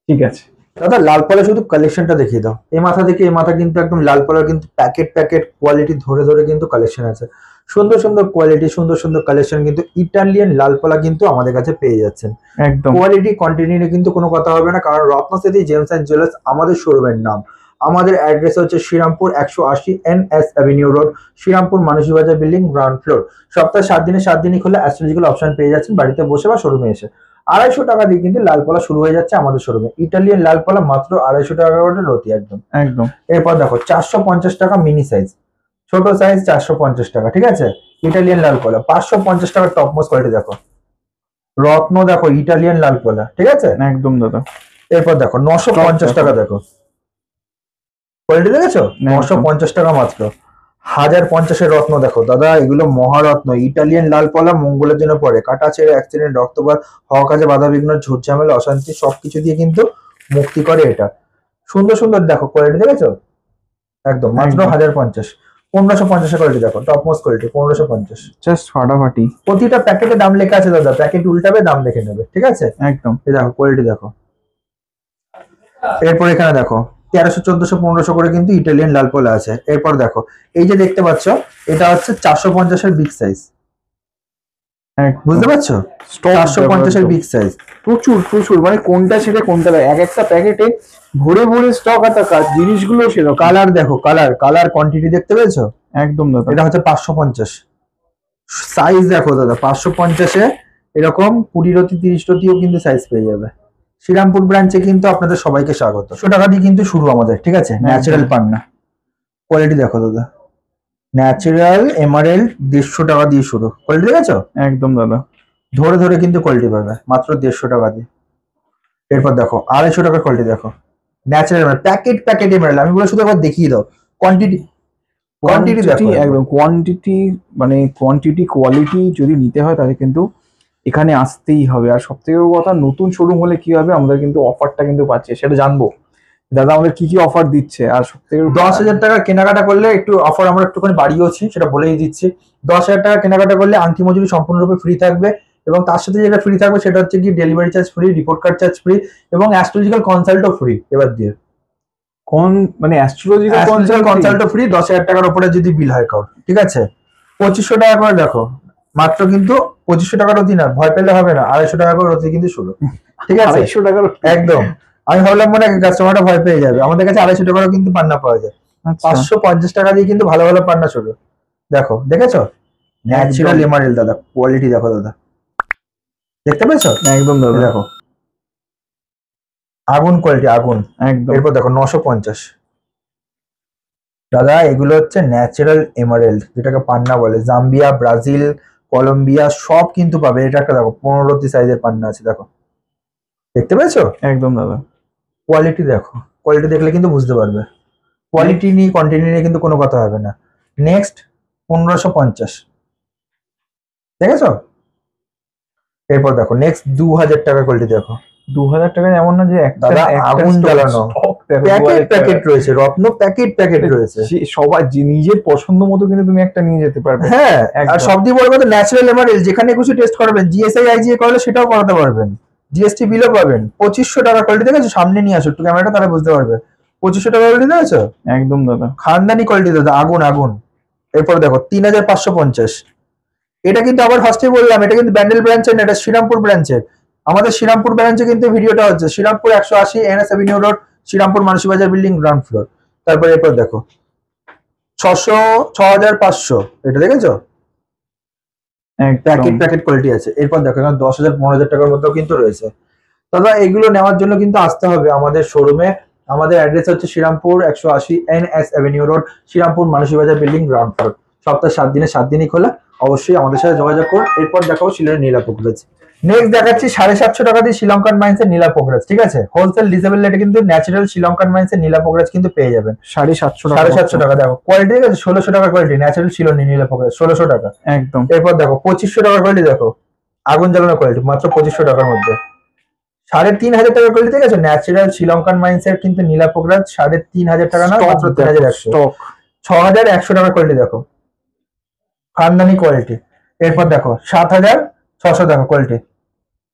ঠিক আছে দাদা লাল পলা শুধু কালেকশনটা দেখিয়ে দাও, এই মাথা থেকে এই মাথা কিন্তু একদম লাল পলার কিন্তু প্যাকেট কোয়ালিটি ধরে ধরে কিন্তু কালেকশন আছে, সুন্দর সুন্দর কোয়ালিটি, সুন্দর সুন্দর কালেকশন কিন্তু ইটালিয়ান লাল পলা কিন্তু আমাদের কাছে পেয়ে যাচ্ছেন। একদম। কোয়ালিটি কন্টিনিউ কিন্তু কোনো কথা হবে না, কারণ রত্নশ্রী জেমস অ্যান্ড জুয়েলার্স আমাদের শোরুমের নাম। আমাদের অ্যাড্রেস হচ্ছে Serampore 180 NS avenue road, Serampore Manasi Bazar building, ground floor. সপ্তাহে 7 দিনে 7 দিনই খোলা, অ্যাস্ট্রোলজিক্যাল অপশন পেয়ে যাচ্ছেন বাড়িতে বসে বা শোরুমে এসে। 250 টাকা দিয়ে কিন্তু লাল পলা শুরু হয়ে যাচ্ছে আমাদের শোরুমে, ইটালিয়ান লাল পলা মাত্র 250 টাকা করে রতি একদম। একদম। এরপর দেখো 450 টাকা মিনি সাইজ, ছোট সাইজ 450 টাকা, ঠিক আছে, ইটালিয়ান লাল পলা। 550 টাকা টপ মোস্ট কোয়ালিটি দেখো, রত্ন দেখো, ইটালিয়ান লাল পলা, ঠিক আছে। একদম দাদা। এরপর দেখো 950 টাকা দেখো, কোয়ালিটি দেখেছো, একদম। 950 টাকা মাত্র। 1050 এর রত্ন দেখো দাদা, এগুলো মহারত্ন, ইটালিয়ান লাল পলা মঙ্গলের জন্য পড়ে, কাটা ছেড়ে অ্যাক্সিডেন্ট, রক্তপাত, হওয়া কাজে বাধা বিঘ্ন, ঝুট ঝামেলা, অশান্তি সবকিছু দিয়ে কিন্তু মুক্তি করে এটা। সুন্দর সুন্দর দেখো কোয়ালিটি দেখেছো, একদম মাত্র একদম। 1050। 1550 এর কোয়ালিটি দেখো, টপ মোস্ট কোয়ালিটি 1550। জাস্ট ফাটাফাটি। প্রতিটা প্যাকেটে দাম লেখা আছে দাদা, প্যাকেট উল্টাবে দাম দেখে নেবে, ঠিক আছে। একদম। এই দেখো কোয়ালিটি দেখো। এরপর এখানে দেখো 1300, 1400, 1500 করে কিন্তু ইটালিয়ান লাল পলা আছে। এরপর দেখো এই যে দেখতে পাচ্ছ, এটা হচ্ছে 450 এর বিগ সাইজ, বুঝতে পারছো, 450 এর বিগ সাইজ। প্রচুর প্রচুর মানে কোনটা ছেড়ে কোনটা দেয়, এক একটা প্যাকেটে ভরে ভরে স্টক আছে, জিনিসগুলো সেরকম। কালার দেখো, কালার কোয়ান্টিটি দেখতে পেয়েছো, একদম দাদা। এটা হচ্ছে 550 সাইজ দেখো দাদা, 550 এ এরকম 20 রতি 30 রতিও কিন্তু সাইজ পেয়ে যাবে। শ্রীরামপুর ব্রাঞ্চে কিন্তু আপনাদের সবাইকে স্বাগত। 100 টাকা দিয়ে কিন্তু শুরু আমাদের, ঠিক আছে, ন্যাচারাল পান্না। কোয়ালিটি দেখো দাদা, ন্যাচারাল এমারেল্ড 150 টাকা দিয়ে শুরু, কোয়ালিটি দেখেছো, একদম দাদা। ধরে ধরে কিন্তু কোয়ালিটি পাবে মাত্র 150 টাকা দিয়ে। এরপর দেখো 250 টাকার কোয়ালিটি দেখো, ন্যাচারাল প্যাকেট এমারেল্ড, আমি বলে শুধু একবার দেখিয়ে দাও কোয়ান্টিটি, কোয়ান্টিটি দেখো একদম কোয়ান্টিটি, মানে কোয়ান্টিটি কোয়ালিটি যদি নিতে হয় তাহলে কিন্তু এখানে আসতেই হবে। আর সব থেকে বড় কথা, নতুন শোরুম হলে কি হবে, আমাদের কিন্তু অফারটা কিন্তু পাচ্ছে, সেটা জানবো দাদা আমাদের কি কি অফার দিচ্ছে। আর সব থেকে 10,000 টাকা কেনাকাটা করলে একটু অফার আমরা একটুখানি বাড়িয়েছি, সেটা বলেই দিচ্ছি। 10,000 টাকা কেনাকাটা করলে আংটি মজুরি সম্পূর্ণরূপে ফ্রি থাকবে, এবং তার সাথে যেটা ফ্রি থাকবে সেটা হচ্ছে কি delivery charge free, report card charge free, এবং অ্যাস্ট্রোলজিক্যাল কনসাল্টও ফ্রি এবার দিয়ে। কোন মানে অ্যাস্ট্রোলজিক্যাল কনসাল্টও ফ্রি 10,000 টাকার উপরে যদি বিল হয় কারোর, ঠিক আছে। 2500 টাকা করে দেখো মাত্র, কিন্তু 2500 টাকার অতি না, ভয় পেলে হবে না, 250 টাকা করে অতি কিন্তু শুরু, ঠিক আছে। 250 টাকার একদম, আমি ভাবলাম মনে কাস্টমারটা ভয় পেয়ে যাবে, আমাদের কাছে 250 টাকারও কিন্তু পান্না পাওয়া যায়। 550 টাকা দিয়ে কিন্তু ভালো ভালো পান্না শুরু। দেখো, দেখেছো? ন্যাচারাল এমারেল দাদা, কোয়ালিটি দেখো দাদা, দেখতে পেয়েছো? একদম দাদা, দেখো আগুন কোয়ালিটি, আগুন একদম। এরপর দেখো 950 দাদা, এগুলো হচ্ছে ন্যাচারাল এমারেল্ড, যেটাকে পান্না বলে। জাম্বিয়া, ব্রাজিল, কলম্বিয়া সব কিন্তু পাবে। এটা একটা দেখো 15 সাইজের পান্না আছে, দেখো দেখতে পেয়েছো? একদম দাদা, কোয়ালিটি দেখো, কোয়ালিটি দেখলে কিন্তু বুঝতে পারবে। কোয়ালিটি নিয়ে কোয়ান্টিটি নিয়ে কিন্তু কোনো কথা হবে না। নেক্সট 1550, দেখেছো? এরপর দেখো নেক্সট 2000 টাকার কোয়ালিটি দেখো। 2000 টাকায় এমন না যে একটা দাদা আগুন জ্বালানো প্যাকেট প্যাকেট রয়েছে, রত্ন প্যাকেট প্যাকেট রয়েছে। সবাই নিজের পছন্দ মতো কিন্তু তুমি একটা নিয়ে যেতে পারবে। হ্যাঁ, আর সবথেকে বড় কথা ন্যাচারাল এমারেল, যেখানে কিছু টেস্ট করবেন, জিএসআই আইজিএ করলে সেটাও করাতে পারবেন, জিএসটি বিলও পাবেন। 2500 টাকা কোয়ালিটি দেখেছো? সামনে নিয়ে আসো একটু ক্যামেরাটা, তাহলে বুঝতে পারবে। 2500 টাকা কোয়ালিটি দেখেছো? একদম দাদা, খানদানি কোয়ালিটি দাদা, আগুন আগুন। এরপর দেখো 3550, এটা কিন্তু আবার ফার্স্টে বললাম, এটা কিন্তু ব্যান্ডেল ব্রাঞ্চের না, এটা শ্রীরামপুর ব্রাঞ্চের। আমাদের শ্রীরামপুর ব্রাঞ্চে কিন্তু ভিডিওটা হচ্ছে, Serampore 180 NS avenue road, Serampore Manasi Bazar building, ground floor. তারপর এরপর দেখো 6500, এটা দেখেছো? প্যাকেট প্যাকেট কোয়ালিটি আছে। এরপর দেখো এখানে 10,000 15,000 টাকার মধ্যেও কিন্তু রয়েছে। দাদা এগুলো নেওয়ার জন্য কিন্তু আসতে হবে আমাদের শোরুমে। আমাদের অ্যাড্রেস হচ্ছে Serampore 180 NS avenue road, Serampore Manasi Bazar building, ground floor. সপ্তাহে 7 দিনে 7 দিনই খোলা, অবশ্যই আমাদের সাথে যোগাযোগ করুন। এরপর দেখাবো শিলনের নীলা পোকরাজ। নেক্সট দেখাচ্ছি 750 টাকা দিয়ে শ্রীলঙ্কান মাইন্সের নীলা পোকরাজ, ঠিক আছে। হোলসেল ডিসেবল রেটে কিন্তু ন্যাচারাল শ্রীলঙ্কান মাইন্সের নীলা পোকরাজ কিন্তু পেয়ে যাবেন 750 টাকা। দেখো কোয়ালিটি, ঠিক আছে। 1600 টাকার কোয়ালিটি ন্যাচারাল শিলনী নীলা পোকরাজ, 1600 টাকা একদম। এরপর দেখো 2500 টাকার কোয়ালিটি দেখো, আগুন জ্বালানো কোয়ালিটি, মাত্র 2500 টাকার মধ্যে। 3500 টাকার কোয়ালিটি, ঠিক আছে। ন্যাচারাল শ্রীলঙ্কান মাইন্সের কিন্তু নীলা পোকরাজ 3500 টাকা না, মাত্র 3100। 6100 টাকার কোয়ালিটি দেখো, খানদানি কোয়ালিটি। এরপর দেখো 7600 টাকা কোয়ালিটি,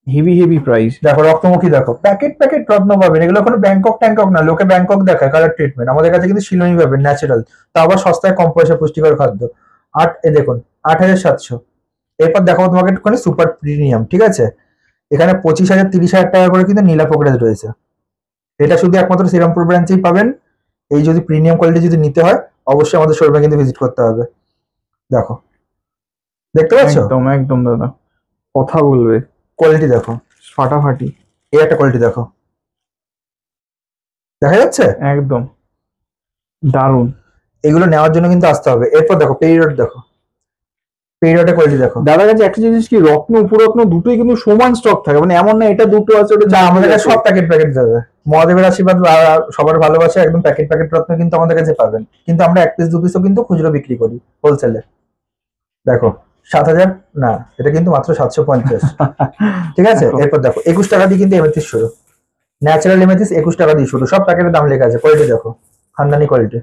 হেভি হেভি প্রাইস। দেখো রক্তমুখী, দেখো প্যাকেট প্যাকেট রত্ন পাবেন। এগুলো কোনো ব্যাংকক ট্যাংকক না, লোকে ব্যাংকক দেখায় কালার ট্রিটমেন্ট, আমাদের কাছে কিন্তু শিলনী পাবেন ন্যাচারাল, তা আবার সস্তায় কম পয়সা পুষ্টিকর খাদ্য। দেখুন 8700। এরপর দেখো তোমাকে একটুখানি সুপার প্রিমিয়াম, ঠিক আছে। এখানে 25,000 30,000 টাকা করে কিন্তু নীলা পোকরাজ রয়েছে। এটা শুধু একমাত্র শ্রীরামপুর ব্রাঞ্চেই পাবেন। এই যদি প্রিমিয়াম কোয়ালিটি যদি নিতে হয়, অবশ্যই আমাদের শোরুমে কিন্তু ভিজিট করতে হবে। দেখো, দেখতে পাচ্ছ? একদম একদম দাদা, কথা বলবে। কোয়ালিটি দেখো ফাটাফাটি। এই একটা কোয়ালিটি দেখো, দেখা যাচ্ছে? একদম দারুন। এগুলো নেওয়ার জন্য কিন্তু আসতে হবে। এরপর দেখো পেরিয়ড, দেখো পেরিয়ডের কোয়ালিটি দেখো। দাদার কাছে একটা জিনিস কি, রত্ন উপরত্ন দুটোই কিন্তু সমান স্টক থাকে, মানে এমন না এটা দুটো আছে ওটা না, আমাদের কাছে সব প্যাকেট প্যাকেট যাবে। মহাদেবের আশীর্বাদ আর সবার ভালোবাসা, একদম প্যাকেট প্যাকেট রত্ন কিন্তু আমাদের কাছে পাবেন। কিন্তু আমরা 1 পিস 2 পিসও কিন্তু খুচরো বিক্রি করি হোলসেলে। দেখো 7000 না, এটা কিন্তু মাত্র 750, ঠিক আছে। এরপর দেখো 21 টাকা দিয়ে কিন্তু এমেথিস শুরু, ন্যাচারাল এমেথিস 21 টাকা দিয়ে শুরু, সব প্যাকেটের দাম লেখা আছে। কোয়ালিটি দেখো, খানদানি কোয়ালিটি।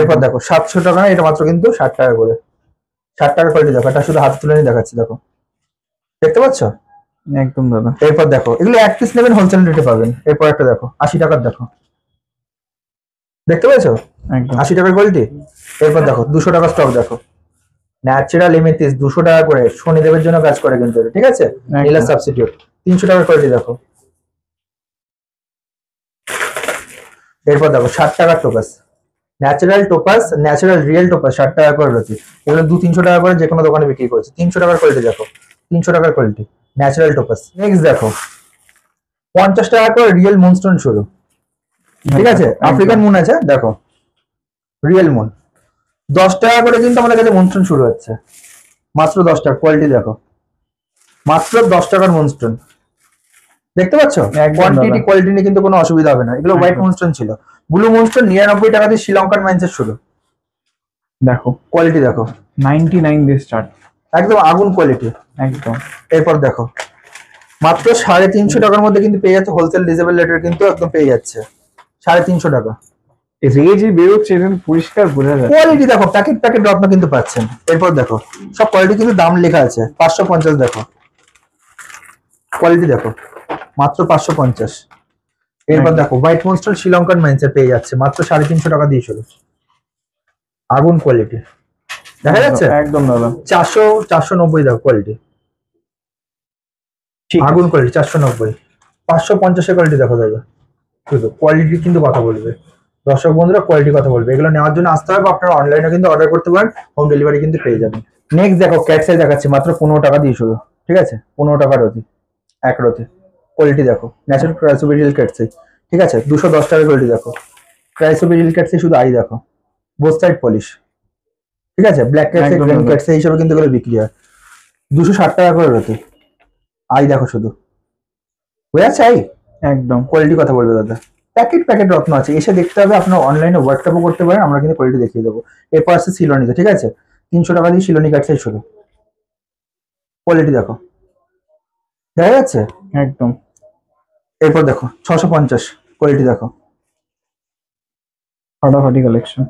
এরপর দেখো 700 টাকা না, এটা মাত্র কিন্তু 60 টাকা করে। 60 টাকার কোয়ালিটি দেখো, এটা শুধু হাত তুলে নিয়ে দেখাচ্ছি, দেখো দেখতে পাচ্ছ? একদম দাদা। এরপর দেখো এগুলো 1 পিস নেবেন হোলসেল রেটে পাবেন। এরপর একটা দেখো 80 টাকার, দেখো দেখতে পেয়েছো? একদম 80 টাকার কোয়ালিটি। এরপর দেখো 200 টাকার স্টক, দেখো ন্যাচারাল এমেথিস 200 টাকা করে, শনিদেবের জন্য কাজ করে কিন্তু এটা, ঠিক আছে। নীলা সাবস্টিটিউট 300 টাকার কোয়ালিটি দেখো। এরপর দেখো 60 টাকার topaz, natural topaz, natural real topaz 60 টাকা করে রয়েছে। এগুলো 200-300 টাকা করে যে কোনো দোকানে বিক্রি করছে। 300 টাকার কোয়ালিটি দেখো, 300 টাকার কোয়ালিটি ন্যাচারাল টোপাস। নেক্সট দেখো 50 টাকা করে রিয়েল মুনস্টোন শুরু, ঠিক আছে। আফ্রিকান মুন আছে, দেখো রিয়েল মুন 10 টাকা করে কিন্তু আমাদের কাছে মুনস্টোন শুরু হচ্ছে, মাত্র 10 টাকা। কোয়ালিটি দেখো, মাত্র 10 টাকার মুনস্টোন, দেখতে পাচ্ছ? কোয়ান্টিটি কোয়ালিটি নিয়ে কিন্তু কোনো অসুবিধা হবে না। এগুলো হোয়াইট মুনস্টোন ছিল। ব্লু মুনস্টোন 99 টাকা দিয়ে শ্রীলঙ্কান মাইন্সের শুরু, দেখো কোয়ালিটি দেখো 99 দিয়ে স্টার্ট, একদম আগুন কোয়ালিটি একদম। এরপর দেখো মাত্র 350 টাকার মধ্যে কিন্তু পেয়ে যাচ্ছে, হোলসেল ডিজেবল রেটের কিন্তু একদম পেয়ে যাচ্ছে 350 টাকা। রেজই বেরোচ্ছে এটা পরিষ্কার বোঝা যায়। কোয়ালিটি দেখো, প্যাকেট প্যাকেট রত্ন কিন্তু পাচ্ছেন। এরপর দেখো সব কোয়ালিটি কিন্তু দাম লেখা আছে, 550 দেখো কোয়ালিটি দেখো মাত্র 550। এরপর দেখো হোয়াইট মনস্টার শ্রীলঙ্কান মাইন্সে পেয়ে যাচ্ছে মাত্র 350 টাকা দিয়ে শুরু, আগুন কোয়ালিটি দেখা যাচ্ছে একদম দাদা। 490 দেখো কোয়ালিটি, আগুন কোয়ালিটি 490। 550 এর কোয়ালিটি দেখো দাদা, শুধু কোয়ালিটি কিন্তু কথা বলবে, দর্শক বন্ধুরা কোয়ালিটি কথা বলবে। এগুলো নেওয়ার জন্য আসতে হবে, আপনারা অনলাইনে কিন্তু অর্ডার করতে পারেন, হোম ডেলিভারি কিন্তু পেয়ে যাবেন। নেক্সট দেখো ক্যাট সাইজ দেখাচ্ছি মাত্র 15 টাকা দিয়ে শুরু, ঠিক আছে 15 টাকা রতি, এক রতি। কোয়ালিটি দেখো ন্যাচারাল ক্রাইসোবেরিয়াল ক্যাট সাইজ, ঠিক আছে 210 টাকা কোয়ালিটি দেখো। ক্রাইসোবেরিয়াল ক্যাট সাইজ শুধু আই দেখো, বোথ সাইড পলিশ, ঠিক আছে black cat size green cat size হিসেবে কিন্তু এগুলো বিক্রি হয়। 260 টাকা করে রতি, আই দেখো শুধু, বুঝেছে আই একদম কোয়ালিটি কথা বলবে দাদা। প্যাকেট প্যাকেট রত্ন আছে, এসে দেখতে হবে, আপনার অনলাইনে হোয়াটসঅ্যাপও করতে পারেন, আমরা কিন্তু কোয়ালিটি দেখিয়ে দেবো। এরপর আছে সিলোনিতে, ঠিক আছে 300 টাকা দিয়ে সিলোনি কাটছে শুরু, কোয়ালিটি দেখো দেখা যাচ্ছে একদম। এরপর দেখো 650 কোয়ালিটি দেখো, ফাটাফাটি কালেকশন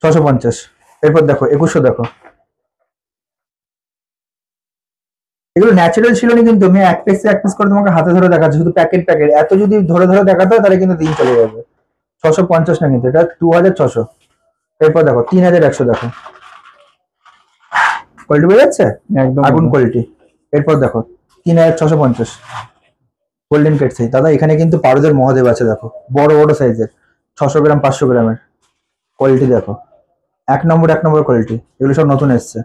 650। এরপর দেখো 2100 দেখো, এগুলো ন্যাচারাল সিলোনি কিন্তু আমি এক পিস করে তোমাকে হাতে ধরে দেখাচ্ছি, শুধু প্যাকেট প্যাকেট, এত যদি ধরে ধরে দেখাতে হয় তাহলে কিন্তু দিন চলে যাবে। 650 না কিন্তু এটা 2600। এরপর দেখো 3100 দেখো, কোয়ালিটি বোঝা যাচ্ছে একদম আগুন কোয়ালিটি। এরপর দেখো 3650 গোল্ডেন কেট সাইজ দাদা, এখানে কিন্তু পারদের মহাদেব আছে দেখো, বড় বড় সাইজের 600 গ্রাম 500 গ্রামের, কোয়ালিটি দেখো এক নম্বর কোয়ালিটি। এগুলো সব নতুন এসছে।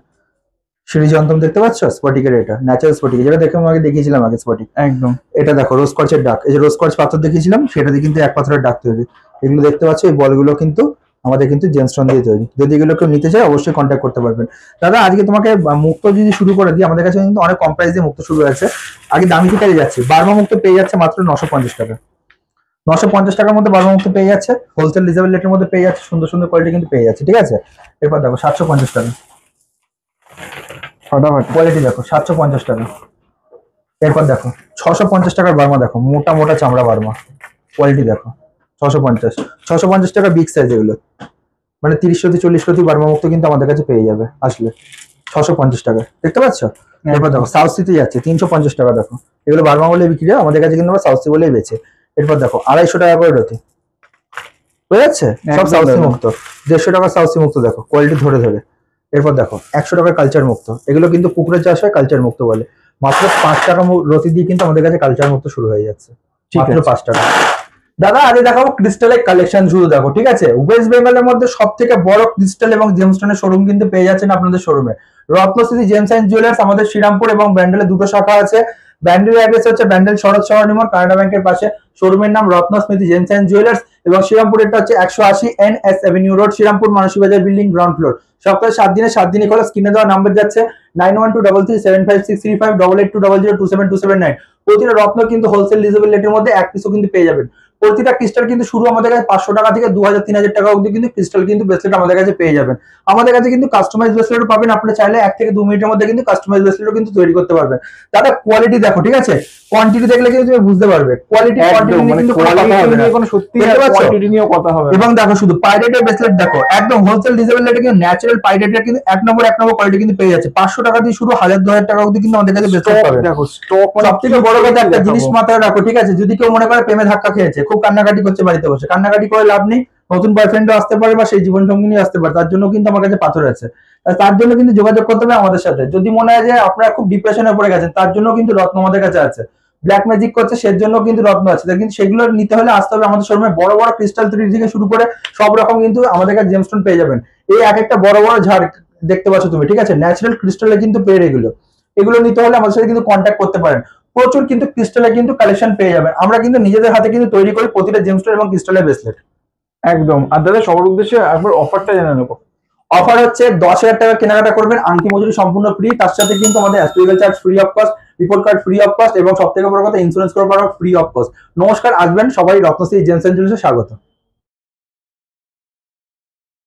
সিঁড়ি যন্ত্রম দেখতে পাচ্ছ, স্পটিকের, এটা ন্যাচারাল স্পটিক, যেটা দেখে আমি আগে দেখিয়েছিলাম আগে স্পটিক, একদম। এটা দেখো রোজ কর্চের ডাক, এই যে রোজ কর্চ পাথর দেখিয়েছিলাম সেটাতে কিন্তু এক পাথরের ডাক তৈরি। এগুলো দেখতে পাচ্ছ, এই বলগুলো কিন্তু আমাদের কিন্তু জেমস্টোন দিয়ে তৈরি। যদি এগুলো কেউ নিতে চায় অবশ্যই কন্ট্যাক্ট করতে পারবেন। দাদা আজকে তোমাকে মুক্ত যদি শুরু করে দিই, আমাদের কাছে কিন্তু অনেক কম প্রাইস দিয়ে মুক্ত শুরু হয়েছে। আগে দামি থেকে যাচ্ছে, বার্মা মুক্ত পেয়ে যাচ্ছে মাত্র 950 টাকা, 950 টাকার মধ্যে বার্মা মুক্ত পেয়ে যাচ্ছে, হোলসেল ডিজেবল রেটের মধ্যে পেয়ে যাচ্ছে, সুন্দর সুন্দর কোয়ালিটি কিন্তু পেয়ে যাচ্ছে, ঠিক আছে। এরপর দেখো 750 টাকা, ফাটাফাটি কোয়ালিটি দেখো 750 টাকা। এরপর দেখো 650 টাকার বার্মা দেখো, মোটা মোটা চামড়া বার্মা, কোয়ালিটি দেখো 650 টাকা বিগ সাইজ, এগুলো মানে 30 রতি 40 রতি বার্মা মুক্ত কিন্তু আমাদের কাছে পেয়ে যাবে আসলে 650 টাকা, দেখতে পাচ্ছ। এরপর দেখো সাউথ সিতে যাচ্ছে 350 টাকা দেখো, এগুলো বার্মা বলে বিক্রি হয়, আমাদের কাছে কিন্তু আমরা সাউথ সি বলেই বেচে। এরপর দেখো 250 টাকা করে রতি, বুঝা যাচ্ছে সব সাউথ সি মুক্ত। 150 টাকা সাউথ সি মুক্ত দেখো, কোয়ালিটি ধরে ধরে। এরপর দেখো 100 টাকা কালচার মুক্ত, এগুলো কিন্তু পুকুরে চাষ হয়, কালচার মুক্ত বলে। মাত্র 5 টাকা রতি দিয়ে কিন্তু আমাদের কাছে কালচার মুক্ত শুরু হয়ে যাচ্ছে, মাত্র 5 টাকা। দাদা আগে দেখাবো ক্রিস্টালের কালেকশন শুরু দেখো, ঠিক আছে ওয়েস্ট বেঙ্গলের মধ্যে সব থেকে বড় ক্রিস্টাল এবং জেমস্টোনের শোরুম কিন্তু পেয়ে যাচ্ছেন আপনাদের শোরুমে, রত্নশ্রী জেমস অ্যান্ড জুয়েলার্স। আমাদের শ্রীরামপুর এবং ব্যান্ডেলে দুটো শাখা আছে। ব্যান্ডেলের অ্যাড্রেস হচ্ছে ব্যান্ডেল শরৎ শহর নিমন কানাডা ব্যাংকের পাশে, শোরুমের নাম রত্নস্মৃতি জেমস অ্যান্ড জুয়েলার্স। এবং শ্রীরামপুরেরটা হচ্ছে 180 NS avenue road, Serampore Manasi Bazar building, ground floor. সপ্তাহে 7 দিনে 7 দিনই খোলা। স্ক্রিনে দেওয়া নাম্বার যাচ্ছে 9123375635, 8820027279। প্রতিটা রত্ন কিন্তু হোলসেল ডিজেবল রেটের মধ্যে এক পিসও কিন্তু পেয়ে যাবেন। প্রতিটা ক্রিস্টাল কিন্তু শুরু আমাদের কাছে 500 টাকা থেকে 2000-3000 টাকা অবধি কিন্তু ক্রিস্টাল কিন্তু ব্রেসলেট আমাদের কাছে পেয়ে যাবেন। আমাদের কাছে কিন্তু কাস্টমাইজ ব্রেসলেটও পাবেন, আপনি চাইলে 1 থেকে 2 মিনিটের মধ্যে কিন্তু কাস্টমাইজ ব্রেসলেটও কিন্তু তৈরি করতে পারবেন। দাদা কোয়ালিটি দেখো, ঠিক আছে কোয়ান্টিটি দেখলে কিন্তু তুমি বুঝতে পারবে, কোয়ালিটি কোয়ান্টিটি কিন্তু কোনো কথা হবে না, কোনো সত্যি কোয়ান্টিটি নিয়ে কথা হবে। এবং দেখো শুধু পাইরেটের ব্রেসলেট দেখো, একদম হোলসেল ডিজেবল রেটে কিন্তু ন্যাচারাল পাইরেটের কিন্তু এক নম্বর কোয়ালিটি কিন্তু পেয়ে যাচ্ছে। 500 টাকা দিয়ে শুরু, 1000-2000 টাকা অবধি কিন্তু আমাদের কাছে ব্রেসলেট পাবেন। দেখো স্টক সবথেকে বড় কথা একটা জিনিস মাথায় রাখো, ঠিক আছে যদি কেউ মনে করে প্রেমে ধাক্কা খেয়েছে, খুব কান্নাকাটি করছে বাড়িতে বসে, কান্নাকাটি করে লাভ নেই। নতুন বয়ফ্রেন্ডও আসতে পারে বা সেই জীবন সঙ্গিনী আসতে পারে, তার জন্য কিন্তু আমার কাছে পাথর আছে। তার জন্য কিন্তু যোগাযোগ করতে হবে আমাদের সাথে। যদি মনে হয় যে আপনারা খুব ডিপ্রেশনে পড়ে গেছেন, তার জন্য কিন্তু রত্ন আমাদের কাছে আছে। ব্ল্যাক ম্যাজিক করছে সের জন্য কিন্তু রত্ন আছে, কিন্তু সেগুলো নিতে হলে আসতে হবে আমাদের শোরুমে। বড় বড় ক্রিস্টাল থ্রি থেকে শুরু করে সব রকম কিন্তু আমাদের কাছে জেমস্টোন পেয়ে যাবেন। এই এক একটা বড় বড় ঝাড় দেখতে পাচ্ছ তুমি, ঠিক আছে ন্যাচারাল ক্রিস্টালে কিন্তু পেয়ে, এগুলো নিতে হলে আমাদের সাথে কিন্তু কন্ট্যাক্ট করতে পারেন। প্রচুর কিন্তু ক্রিস্টালের কিন্তু কালেকশন পেয়ে যাবেন। আমরা কিন্তু নিজেদের হাতে কিন্তু তৈরি করি প্রতিটা জেমস্টোন এবং ক্রিস্টালের ব্রেসলেট। একদম। আর দাদা সবার উদ্দেশ্যে একবার অফারটা জেনে নেবো। অফার হচ্ছে 10,000 টাকা কেনাকাটা করবেন, আংটি মজুরি সম্পূর্ণ ফ্রি, তার সাথে কিন্তু আমাদের astrological charge free of cost, report card free of cost এবং সবথেকে বড় কথা ইন্স্যুরেন্স করা ফ্রি অফ কস্ট। নমস্কার, আসবেন সবাই, রত্নশ্রী জেমস অ্যান্ড জুয়েলার্সে স্বাগত।